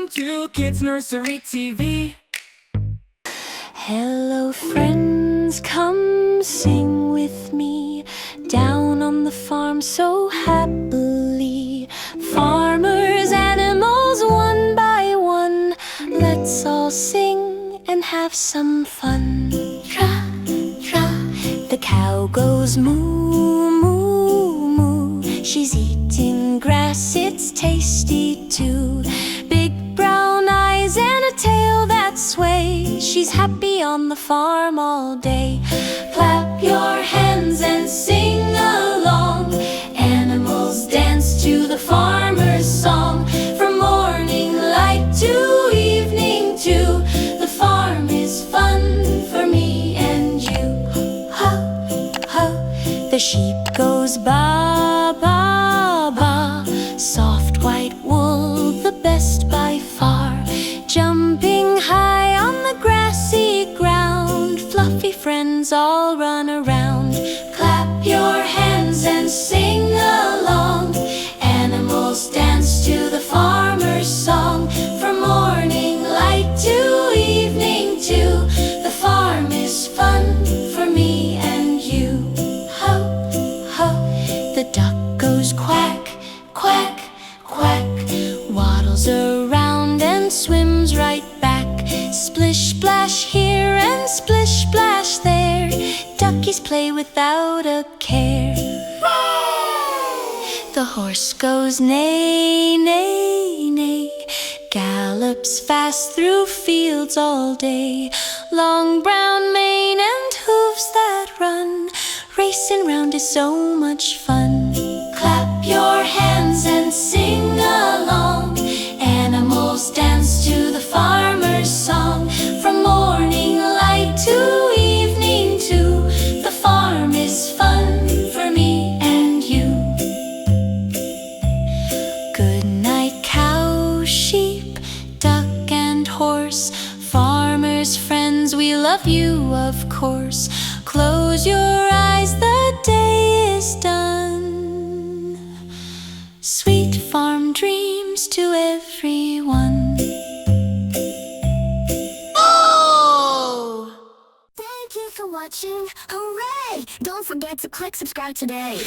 Welcome to Kids Nursery TV. Hello friends, come sing with me. Down on the farm so happily. Farmers, animals, one by one. Let's all sing and have some fun. Tra, tra, the cow goes moo, moo, moo. She's eating grass, it's tasty too. Big brown eyes and a tail that sways. She's happy on the farm all day. Clap your hands and sing along. Animals dance to the farmer's song. From morning light to evening dew, the farm is fun for me and you. Ha, ha, the sheep goes ba, ba, ba. Soft white wool, the best by far. Jumping high on the grassy ground, fluffy friends all run around. Clap your hands and sing along. Animals dance to the farmer's song. From morning light to evening dew, the farm is fun for me and you. Ho, ho, the duck goes quack, quack, quack. Waddles around and swims right back. Splish splash here and splish splash there. Duckies play without a care. The horse goes neigh, neigh, neigh. Gallops fast through fields all day. Long brown mane and hooves that run. Racing round is so much fun. Clap your hands and sing along. Animals dance to the farmer's song. From morning light to evening dew, the farm is fun for me and you. Good night, cow, sheep, duck and horse. Farmers, friends, we love you, of course. Close your eyes, the day is done. Sweet farm dreams to everyone. Oh! Thank you for watching. Hooray! Don't forget to click subscribe today.